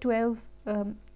12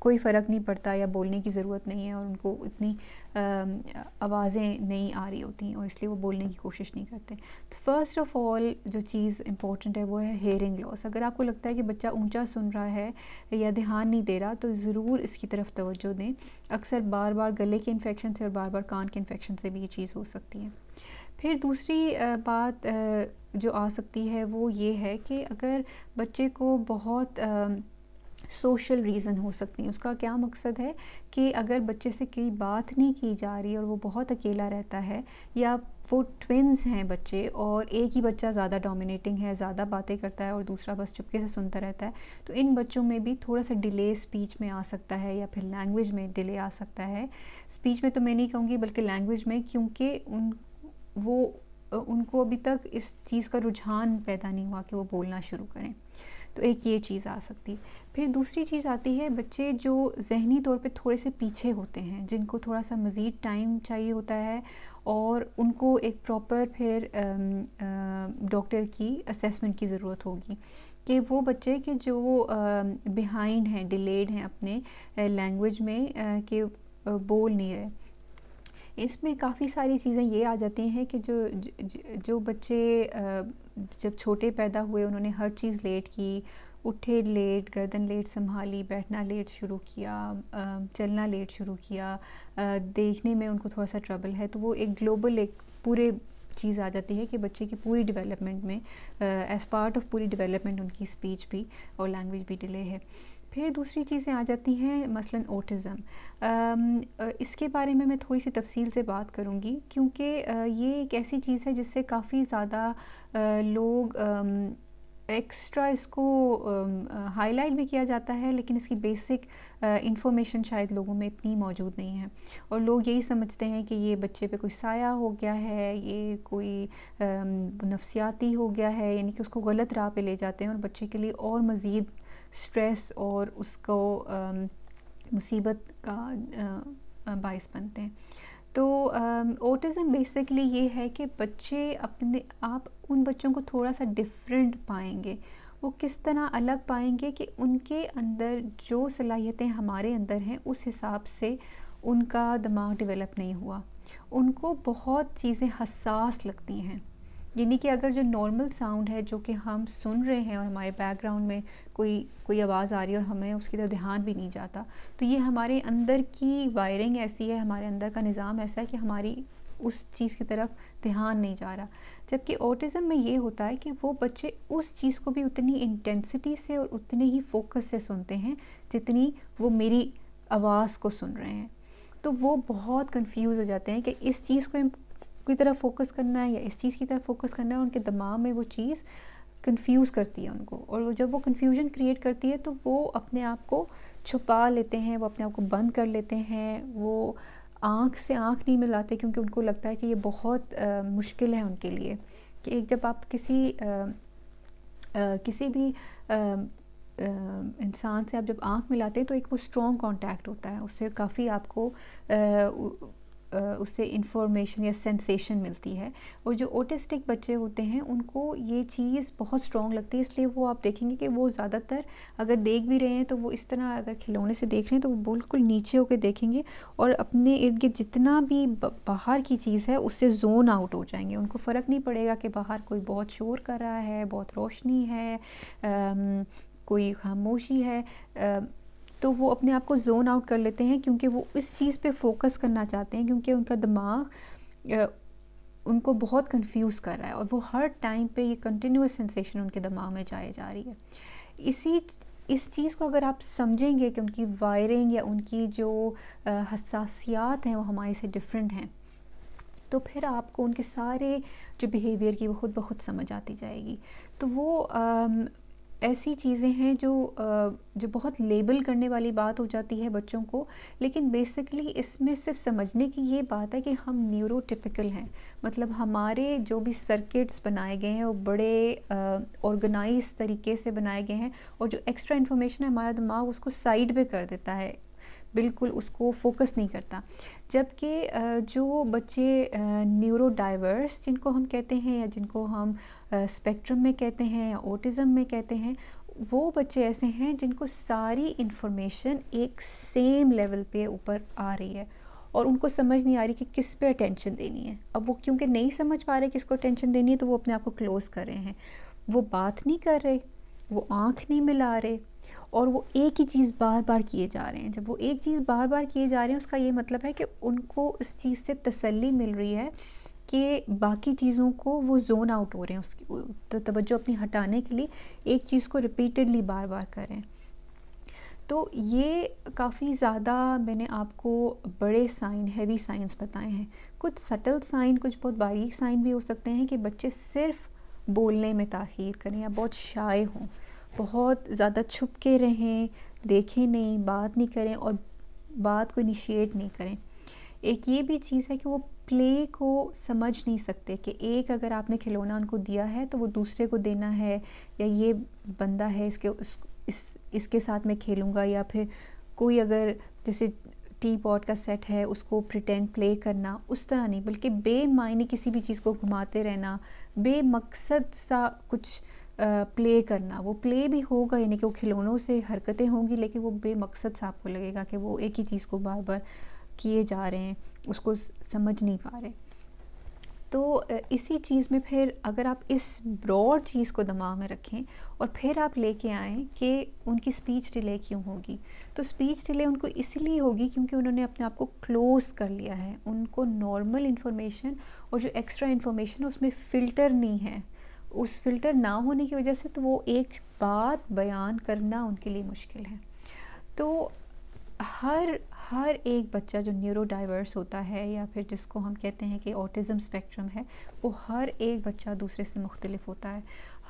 کوئی فرق نہیں پڑتا یا بولنے کی ضرورت نہیں ہے اور ان کو اتنی آوازیں نہیں آ رہی ہوتی ہیں اور اس لیے وہ بولنے کی کوشش نہیں کرتے. تو فرسٹ آف آل جو چیز امپورٹنٹ ہے وہ ہے ہیئرنگ لاس. اگر آپ کو لگتا ہے کہ بچہ اونچا سن رہا ہے یا دھیان نہیں دے رہا تو ضرور اس کی طرف توجہ دیں. اکثر بار بار گلے کے انفیکشن سے اور بار بار کان کے انفیکشن سے بھی یہ چیز ہو سکتی ہے. پھر دوسری بات جو آ سکتی ہے وہ یہ ہے کہ اگر بچے کو بہت سوشل ریزن ہو سکتی ہیں. اس کا کیا مقصد ہے کہ اگر بچے سے کوئی بات نہیں کی جا رہی اور وہ بہت اکیلا رہتا ہے یا وہ ٹوینز ہیں بچے اور ایک ہی بچہ زیادہ ڈومینیٹنگ ہے, زیادہ باتیں کرتا ہے اور دوسرا بس چپکے سے سنتا رہتا ہے, تو ان بچوں میں بھی تھوڑا سا ڈیلے اسپیچ میں آ سکتا ہے یا پھر لینگویج میں ڈیلے آ سکتا ہے. اسپیچ میں تو میں نہیں کہوں گی بلکہ لینگویج میں, کیونکہ ان کو ابھی تک اس چیز کا رجحان پیدا نہیں ہوا کہ وہ بولنا شروع کریں. تو ایک یہ چیز آ سکتی. پھر دوسری چیز آتی ہے بچے جو ذہنی طور پہ تھوڑے سے پیچھے ہوتے ہیں, جن کو تھوڑا سا مزید ٹائم چاہیے ہوتا ہے اور ان کو ایک پراپر پھر ڈاکٹر کی اسیسمنٹ کی ضرورت ہوگی کہ وہ بچے کہ جو بیہائنڈ ہیں, ڈیلیڈ ہیں اپنے لینگویج میں, کہ بول نہیں رہے. اس میں کافی ساری چیزیں یہ آ جاتی ہیں کہ جو بچے جب چھوٹے پیدا ہوئے انہوں نے ہر چیز لیٹ کی, اٹھے لیٹ, گردن لیٹ سنبھالی, بیٹھنا لیٹ شروع کیا, چلنا لیٹ شروع کیا, دیکھنے میں ان کو تھوڑا سا ٹربل ہے, تو وہ ایک گلوبل ایک پورے چیز آ جاتی ہے کہ بچے کی پوری ڈیولپمنٹ میں ایز پارٹ آف پوری ڈیولپمنٹ ان کی اسپیچ بھی اور لینگویج بھی ڈیلے ہے. پھر دوسری چیزیں آ جاتی ہیں مثلاً اوٹزم. اس کے بارے میں تھوڑی سی تفصیل سے بات کروں گی کیونکہ یہ ایک ایسی چیز ہے جس سے کافی زیادہ لوگ ایکسٹرا اس کو ہائی لائٹ بھی کیا جاتا ہے, لیکن اس کی بیسک انفارمیشن شاید لوگوں میں اتنی موجود نہیں ہے اور لوگ یہی سمجھتے ہیں کہ یہ بچے پہ کوئی سایہ ہو گیا ہے, یہ کوئی نفسیاتی ہو گیا ہے, یعنی کہ اس کو غلط راہ پہ لے جاتے ہیں اور بچے کے لیے اور مزید سٹریس اور اس کو مصیبت کا باعث بنتے ہیں. تو اوٹزم بیسکلی یہ ہے کہ بچے اپنے آپ ان بچوں کو تھوڑا سا ڈفرینٹ پائیں گے. وہ کس طرح الگ پائیں گے کہ ان کے اندر جو صلاحیتیں ہمارے اندر ہیں اس حساب سے ان کا دماغ ڈیولپ نہیں ہوا. ان کو بہت چیزیں حساس لگتی ہیں, یعنی کہ اگر جو نارمل ساؤنڈ ہے جو کہ ہم سن رہے ہیں اور ہمارے بیک گراؤنڈ میں کوئی آواز آ رہی ہے اور ہمیں اس کی طرف دھیان بھی نہیں جاتا, تو یہ ہمارے اندر کی وائرنگ ایسی ہے, ہمارے اندر کا نظام ایسا ہے کہ ہماری اس چیز کی طرف دھیان نہیں جا رہا. جبکہ اوٹزم میں یہ ہوتا ہے کہ وہ بچے اس چیز کو بھی اتنی انٹینسٹی سے اور اتنے ہی فوکس سے سنتے ہیں جتنی وہ میری آواز کو سن رہے ہیں. تو وہ بہت کنفیوز ہو جاتے ہیں کہ اس چیز کی طرف فوکس کرنا ہے یا اس چیز کی طرف فوکس کرنا ہے. ان کے دماغ میں وہ چیز کنفیوز کرتی ہے ان کو, اور جب وہ کنفیوژن کریٹ کرتی ہے تو وہ اپنے آپ کو چھپا لیتے ہیں, وہ اپنے آپ کو بند کر لیتے ہیں, وہ آنکھ سے آنکھ نہیں ملاتے کیونکہ ان کو لگتا ہے کہ یہ بہت مشکل ہے ان کے لیے. کہ ایک جب آپ کسی بھی انسان سے آپ جب آنکھ ملاتے ہیں تو ایک وہ اسٹرانگ کانٹیکٹ ہوتا ہے, اس سے کافی آپ کو اس سے انفارمیشن یا سینسیشن ملتی ہے. اور جو اوٹسٹک بچے ہوتے ہیں ان کو یہ چیز بہت اسٹرانگ لگتی ہے, اس لیے وہ آپ دیکھیں گے کہ وہ زیادہ تر اگر دیکھ بھی رہے ہیں تو وہ اس طرح اگر کھلونے سے دیکھ رہے ہیں تو وہ بالکل نیچے ہو کے دیکھیں گے اور اپنے ارد گرد جتنا بھی باہر کی چیز ہے اس سے زون آؤٹ ہو جائیں گے. ان کو فرق نہیں پڑے گا کہ باہر کوئی بہت شور کر رہا ہے, بہت روشنی ہے, کوئی خاموشی ہے, تو وہ اپنے آپ کو زون آؤٹ کر لیتے ہیں کیونکہ وہ اس چیز پہ فوکس کرنا چاہتے ہیں, کیونکہ ان کا دماغ ان کو بہت کنفیوز کر رہا ہے اور وہ ہر ٹائم پہ یہ کنٹینیوس سینسیشن ان کے دماغ میں جا رہی ہے. اس چیز کو اگر آپ سمجھیں گے کہ ان کی وائرنگ یا ان کی جو حساسیات ہیں وہ ہمارے سے ڈفرینٹ ہیں, تو پھر آپ کو ان کے سارے جو بیہیویئر کی وہ خود بخود سمجھ آتی جائے گی. تو وہ ایسی چیزیں ہیں جو بہت لیبل کرنے والی بات ہو جاتی ہے بچوں کو, لیکن بیسکلی اس میں صرف سمجھنے کی یہ بات ہے کہ ہم نیورو ٹپیکل ہیں. مطلب ہمارے جو بھی سرکٹس بنائے گئے ہیں وہ بڑے آرگنائز طریقے سے بنائے گئے ہیں, اور جو ایکسٹرا انفارمیشن ہے ہمارا دماغ اس کو سائڈ پہ کر دیتا ہے, بالکل اس کو فوکس نہیں کرتا. جبکہ جو بچے نیورو ڈائیورس جن کو ہم کہتے ہیں یا جن کو ہم اسپیکٹرم میں کہتے ہیں یا اوٹزم میں کہتے ہیں, وہ بچے ایسے ہیں جن کو ساری انفارمیشن ایک سیم لیول پہ اوپر آ رہی ہے اور ان کو سمجھ نہیں آ رہی کہ کس پہ اٹینشن دینی ہے. اب وہ کیونکہ نہیں سمجھ پا رہے کس کو اٹینشن دینی ہے تو وہ اپنے آپ کو کلوز کر رہے ہیں. وہ بات نہیں کر رہے, وہ آنکھ نہیں ملا رہے, اور وہ ایک ہی چیز بار بار کیے جا رہے ہیں. جب وہ ایک چیز بار بار کیے جا رہے ہیں اس کا یہ مطلب ہے کہ ان کو اس چیز سے تسلی مل رہی ہے کہ باقی چیزوں کو وہ زون آؤٹ ہو رہے ہیں, اس کی توجہ اپنی ہٹانے کے لیے ایک چیز کو ریپیٹڈلی بار بار کریں. تو یہ کافی زیادہ میں نے آپ کو بڑے سائن, ہیوی سائنس بتائے ہیں. کچھ سٹل سائن, کچھ بہت باریک سائن بھی ہو سکتے ہیں کہ بچے صرف بولنے میں تاخیر کریں یا بہت شائع ہوں, بہت زیادہ چھپ کے رہیں, دیکھیں نہیں, بات نہیں کریں اور بات کو انیشیٹ نہیں کریں. ایک یہ بھی چیز ہے کہ وہ پلے کو سمجھ نہیں سکتے کہ ایک اگر آپ نے کھلونا ان کو دیا ہے تو وہ دوسرے کو دینا ہے, یا یہ بندہ ہے اس کے ساتھ میں کھیلوں گا, یا پھر کوئی اگر جیسے ٹی پاٹ کا سیٹ ہے اس کو پریٹینڈ پلے کرنا, اس طرح نہیں, بلکہ بے معنی کسی بھی چیز کو گھماتے رہنا, بے مقصد سا کچھ پلے کرنا. وہ پلے بھی ہوگا, یعنی کہ وہ کھلونوں سے حرکتیں ہوں گی, لیکن وہ بے مقصد سا آپ کو لگے گا کہ وہ ایک ہی چیز کو بار بار کیے جا رہے ہیں, اس کو سمجھ نہیں پا رہے. تو اسی چیز میں پھر اگر آپ اس براڈ چیز کو دماغ میں رکھیں اور پھر آپ لے کے آئیں کہ ان کی اسپیچ ڈیلے کیوں ہوگی, تو اسپیچ ڈیلے ان کو اس لیے ہوگی کیونکہ انہوں نے اپنے آپ کو کلوز کر لیا ہے. ان کو نارمل انفارمیشن اور جو ایکسٹرا انفارمیشن اس میں فلٹر نہیں ہے. اس فلٹر نہ ہونے کی وجہ سے تو وہ ایک بات بیان کرنا ان کے لیے مشکل ہے. تو ہر ایک بچہ جو نیورو ڈائیورس ہوتا ہے, یا پھر جس کو ہم کہتے ہیں کہ آٹزم اسپیکٹرم ہے, وہ ہر ایک بچہ دوسرے سے مختلف ہوتا ہے.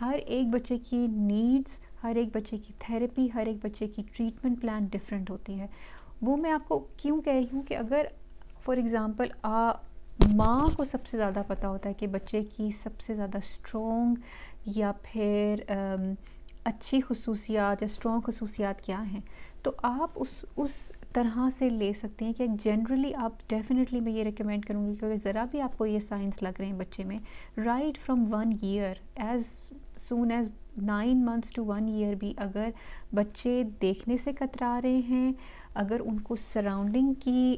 ہر ایک بچے کی نیڈز, ہر ایک بچے کی تھیراپی, ہر ایک بچے کی ٹریٹمنٹ پلان ڈیفرنٹ ہوتی ہے. وہ میں آپ کو کیوں کہہ رہی ہوں کہ اگر فار ایگزامپل ماں کو سب سے زیادہ پتہ ہوتا ہے کہ بچے کی سب سے زیادہ اسٹرانگ یا پھر اچھی خصوصیات یا اسٹرانگ خصوصیات کیا ہیں, تو آپ اس طرح سے لے سکتے ہیں کہ جنرلی آپ ڈیفینیٹلی میں یہ ریکمینڈ کروں گی کہ اگر ذرا بھی آپ کو یہ سائنس لگ رہے ہیں بچے میں, right from 1 year, as soon as 9 months to 1 year بھی اگر بچے دیکھنے سے کترا رہے ہیں, اگر ان کو سراؤنڈنگ کی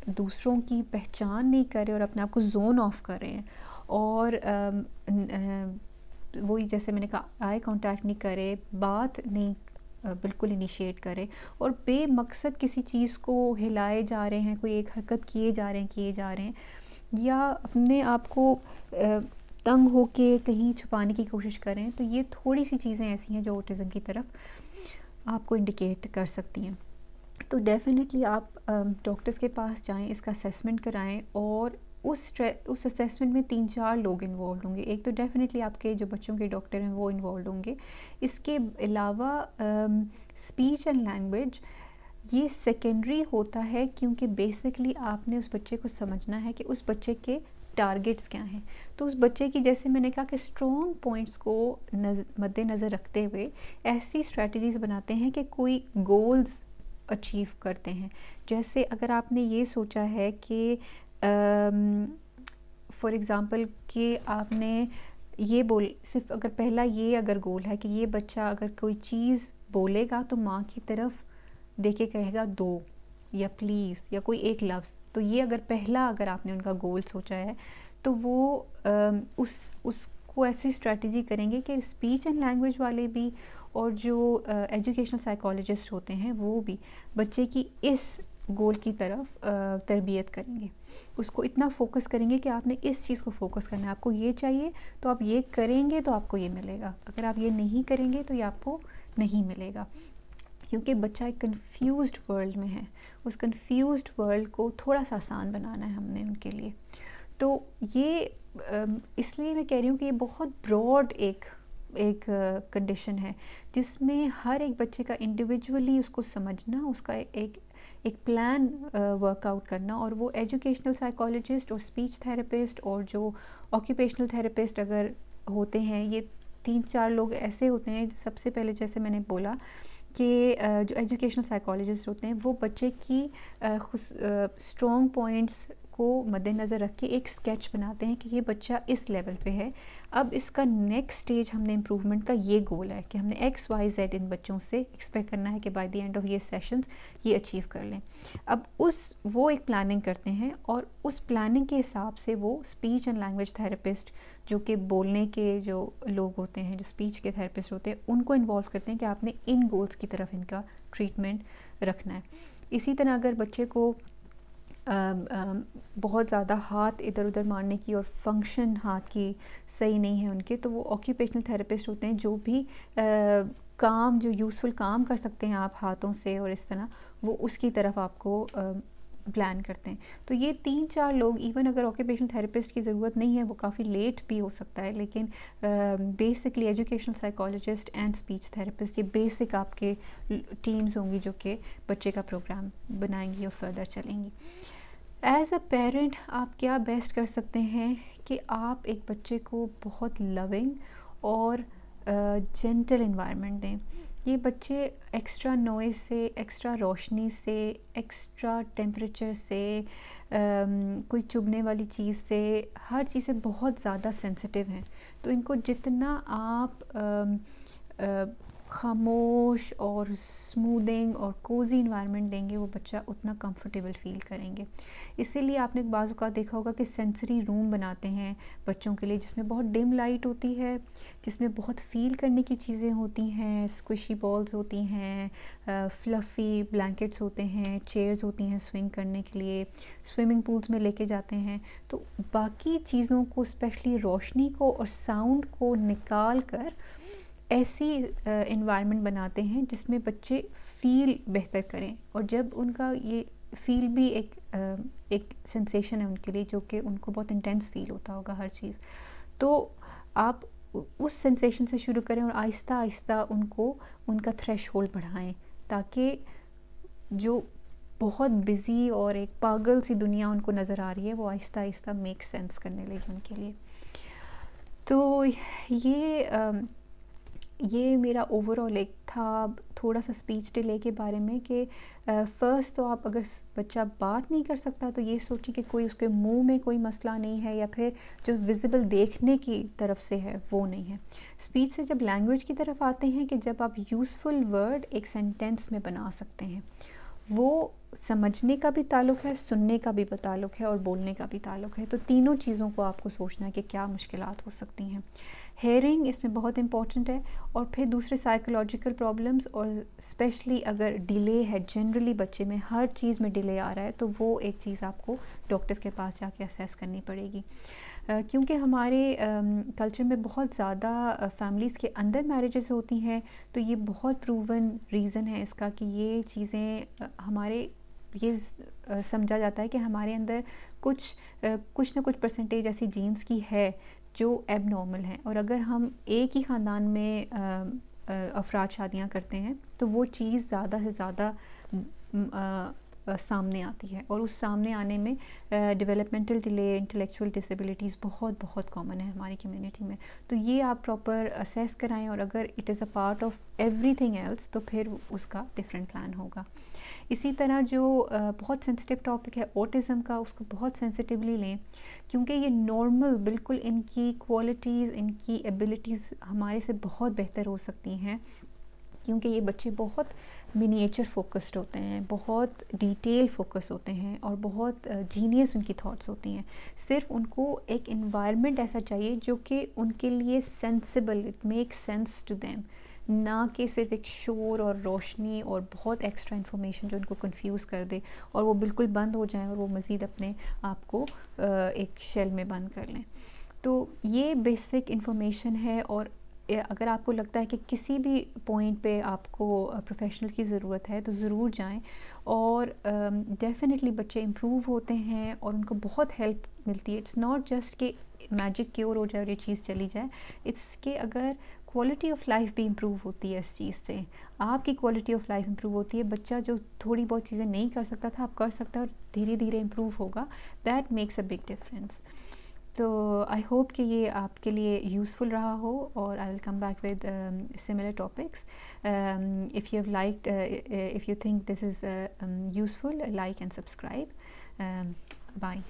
دوسروں کی پہچان نہیں کرے اور اپنے آپ کو زون آف کر رہے ہیں, اور وہی جیسے میں نے کہا آئی کانٹیکٹ نہیں کرے, بات نہیں بالکل انیشیٹ کرے, اور بے مقصد کسی چیز کو ہلائے جا رہے ہیں, کوئی ایک حرکت کیے جا رہے ہیں, یا اپنے آپ کو تنگ ہو کے کہیں چھپانے کی کوشش کریں, تو یہ تھوڑی سی چیزیں ایسی ہیں جو اوٹزم کی طرف آپ کو انڈیکیٹ کر سکتی ہیں. تو ڈیفینیٹلی آپ ڈاکٹرز کے پاس جائیں, اس کا اسیسمنٹ کرائیں, اور اس اسیسمنٹ میں 3-4 لوگ انوالوڈ ہوں گے. ایک تو ڈیفینیٹلی آپ کے جو بچوں کے ڈاکٹر ہیں وہ انوالوڈ ہوں گے. اس کے علاوہ اسپیچ اینڈ لینگویج یہ سیکنڈری ہوتا ہے, کیونکہ بیسکلی آپ نے اس بچے کو سمجھنا ہے کہ اس بچے کے ٹارگٹس کیا ہیں. تو اس بچے کی, جیسے میں نے کہا کہ اسٹرانگ پوائنٹس کو مد نظر رکھتے ہوئے ایسی اسٹریٹجیز بناتے ہیں کہ کوئی گولز اچیو کرتے ہیں. جیسے اگر آپ نے یہ سوچا ہے کہ فار ایگزامپل کہ آپ نے یہ صرف اگر پہلا یہ اگر گول ہے کہ یہ بچہ اگر کوئی چیز بولے گا تو ماں کی طرف دیکھ کے کہے گا دو یا پلیز یا کوئی ایک لفظ, تو یہ اگر آپ نے ان کا گول سوچا ہے تو وہ اس کو ایسی اسٹریٹجی کریں گے کہ اسپیچ اینڈ لینگویج والے بھی اور جو ایجوکیشنل سائیکالوجسٹ ہوتے ہیں وہ بھی بچے کی اس گول کی طرف تربیت کریں گے. اس کو اتنا فوکس کریں گے کہ آپ نے اس چیز کو فوکس کرنا ہے, آپ کو یہ چاہیے تو آپ یہ کریں گے تو آپ کو یہ ملے گا, اگر آپ یہ نہیں کریں گے تو یہ آپ کو نہیں ملے گا. کیونکہ بچہ ایک کنفیوزڈ ورلڈ میں ہے, اس کنفیوزڈ ورلڈ کو تھوڑا سا آسان بنانا ہے ہم نے ان کے لیے. تو یہ اس لیے میں کہہ رہی ہوں کہ یہ بہت براڈ ایک کنڈیشن ہے جس میں ہر ایک بچے کا انڈیویجولی اس کو سمجھنا, اس کا ایک پلان ورک آؤٹ کرنا, اور وہ ایجوکیشنل سائیکالوجسٹ اور اسپیچ تھراپسٹ اور جو آکیوپیشنل تھراپسٹ اگر ہوتے ہیں, یہ 3-4 لوگ ایسے ہوتے ہیں. سب سے پہلے جیسے میں نے بولا کہ جو ایجوکیشنل سائیکالوجسٹ ہوتے ہیں وہ بچے کی اسٹرانگ پوائنٹس کو مد نظر رکھ کے ایک اسکیچ بناتے ہیں کہ یہ بچہ اس لیول پہ ہے، اب اس کا نیکسٹ اسٹیج ہم نے امپروومنٹ کا یہ گول ہے کہ ہم نے ایکس وائی زیڈ ان بچوں سے ایکسپیکٹ کرنا ہے کہ بائی دی اینڈ آف یہ سیشنز یہ اچیو کر لیں. اب وہ ایک پلاننگ کرتے ہیں اور اس پلاننگ کے حساب سے وہ اسپیچ اینڈ لینگویج تھراپسٹ جو کہ بولنے کے جو لوگ ہوتے ہیں، جو اسپیچ کے تھراپسٹ ہوتے ہیں، ان کو انوالو کرتے ہیں کہ آپ نے ان گولز کی طرف ان کا ٹریٹمنٹ رکھنا ہے. اسی طرح اگر بچے کو بہت زیادہ ہاتھ ادھر ادھر مارنے کی اور فنکشن ہاتھ کی صحیح نہیں ہے ان کے، تو وہ آکیوپیشنل تھراپسٹ ہوتے ہیں جو بھی کام جو یوزفل کام کر سکتے ہیں آپ ہاتھوں سے اور اس طرح، وہ اس کی طرف آپ کو پلان کرتے ہیں. تو یہ 3-4 لوگ، ایون اگر آکیوپیشنل تھراپسٹ کی ضرورت نہیں ہے، وہ کافی لیٹ بھی ہو سکتا ہے، لیکن basically educational psychologist and speech therapist یہ بیسک آپ کے ٹیمز ہوں گی جو کہ بچے کا پروگرام بنائیں گی اور فردر چلیں گی. ایز اے پیرنٹ آپ کیا بیسٹ کر سکتے ہیں کہ آپ ایک بچے کو بہت لونگ اور جینٹل انوائرمنٹ دیں. یہ بچے ایکسٹرا نوائز سے، ایکسٹرا روشنی سے، ایکسٹرا ٹیمپریچر سے، کوئی چبھنے والی چیز سے، ہر چیز سے بہت زیادہ سینسٹیو ہیں. تو ان کو جتنا آپ خاموش اور اسمودنگ اور کوزی انوائرمنٹ دیں گے، وہ بچہ اتنا کمفرٹیبل فیل کریں گے. اسی لیے آپ نے بعض اوقات دیکھا ہوگا کہ سینسری روم بناتے ہیں بچوں کے لیے، جس میں بہت ڈم لائٹ ہوتی ہے، جس میں بہت فیل کرنے کی چیزیں ہوتی ہیں، اسکوشی بالز ہوتی ہیں، فلفی بلینکٹس ہوتے ہیں، چیئرز ہوتی ہیں سوئنگ کرنے کے لیے، سوئمنگ پولز میں لے کے جاتے ہیں. تو باقی چیزوں کو، اسپیشلی روشنی کو اور ساؤنڈ کو نکال کر ایسی انوائرمنٹ بناتے ہیں جس میں بچے فیل بہتر کریں. اور جب ان کا یہ فیل بھی ایک سینسیشن ہے ان کے لیے، جو کہ ان کو بہت انٹینس فیل ہوتا ہوگا ہر چیز، تو آپ اس سینسیشن سے شروع کریں اور آہستہ آہستہ ان کا تھریش ہولڈ بڑھائیں، تاکہ جو بہت بزی اور ایک پاگل سی دنیا ان کو نظر آ رہی ہے، وہ آہستہ آہستہ میک سینس کرنے لگے ان کے لیے. تو یہ میرا اوور آل ایک تھا تھوڑا سا اسپیچ ڈیلے کے بارے میں کہ فرسٹ تو آپ اگر بچہ بات نہیں کر سکتا تو یہ سوچیں کہ کوئی اس کے منہ میں کوئی مسئلہ نہیں ہے، یا پھر جو ویزیبل دیکھنے کی طرف سے ہے وہ نہیں ہے. اسپیچ سے جب لینگویج کی طرف آتے ہیں کہ جب آپ یوزفل ورڈ ایک سینٹینس میں بنا سکتے ہیں، وہ سمجھنے کا بھی تعلق ہے، سننے کا بھی تعلق ہے اور بولنے کا بھی تعلق ہے. تو تینوں چیزوں کو آپ کو سوچنا ہے کہ کیا مشکلات ہو سکتی ہیں. ہیئرنگ اس میں بہت امپورٹنٹ ہے، اور پھر دوسرے سائیکولوجیکل پرابلمز، اور اسپیشلی اگر ڈیلے ہے، جنرلی بچے میں ہر چیز میں ڈیلے آ رہا ہے، تو وہ ایک چیز آپ کو ڈاکٹرز کے پاس جا کے اسیس کرنی پڑے گی. کیونکہ ہمارے کلچر میں بہت زیادہ فیملیز کے اندر میرجز ہوتی ہیں، تو یہ بہت پروون ریزن ہے اس کا کہ یہ چیزیں ہمارے یہ سمجھا جاتا ہے کہ ہمارے اندر کچھ نہ کچھ پرسنٹیج ایسی جینز کی ہے جو ایب نارمل ہیں. اور اگر ہم ایک ہی خاندان میں افراد شادیاں کرتے ہیں تو وہ چیز زیادہ سے زیادہ سامنے آتی ہے، اور اس سامنے آنے میں ڈیولپمنٹل ڈیلے، انٹلیکچوئل ڈسیبلٹیز بہت کامن ہے ہماری کمیونٹی میں. تو یہ آپ پراپر اسیس کرائیں، اور اگر it is a part of everything else تو پھر اس کا ڈفرینٹ پلان ہوگا. اسی طرح جو بہت سینسٹیو ٹاپک ہے اوٹزم کا، اس کو بہت سینسٹیولی لیں، کیونکہ یہ نارمل بالکل ان کی کوالٹیز، ان کی ایبلٹیز ہمارے سے بہت بہتر ہو سکتی ہیں، کیونکہ یہ بچے بہت منیچر فوکسڈ ہوتے ہیں، بہت ڈیٹیل فوکس ہوتے ہیں، اور بہت جینیس ان کی تھاٹس ہوتی ہیں. صرف ان کو ایک انوائرمنٹ ایسا چاہیے جو کہ ان کے لیے sensible, it make sense to them, نہ کہ صرف ایک شور اور روشنی اور بہت ایکسٹرا انفارمیشن جو ان کو کنفیوز کر دے اور وہ بالکل بند ہو جائیں اور وہ مزید اپنے آپ کو ایک شیل میں بند کر لیں. تو یہ بیسک انفارمیشن ہے، اور اگر آپ کو لگتا ہے کہ کسی بھی پوائنٹ پہ آپ کو پروفیشنل کی ضرورت ہے تو ضرور جائیں. اور ڈیفینیٹلی بچے امپروو ہوتے ہیں اور ان کو بہت ہیلپ ملتی ہے. اٹس ناٹ جسٹ کہ میجک کیور ہو جائے اور یہ چیز چلی جائے، اٹس کہ اگر کوالٹی آف لائف بھی امپروو ہوتی ہے اس چیز سے، آپ کی کوالٹی آف لائف امپروو ہوتی ہے. بچہ جو تھوڑی بہت چیزیں نہیں کر سکتا تھا اب کر سکتا ہے، اور دھیرے دھیرے امپروو ہوگا. That makes a big difference. تو آئی ہوپ کہ یہ آپ کے لیے یوزفل رہا ہو، اور I will come back with similar topics. If you have liked, if you think this is useful, like and subscribe. Bye.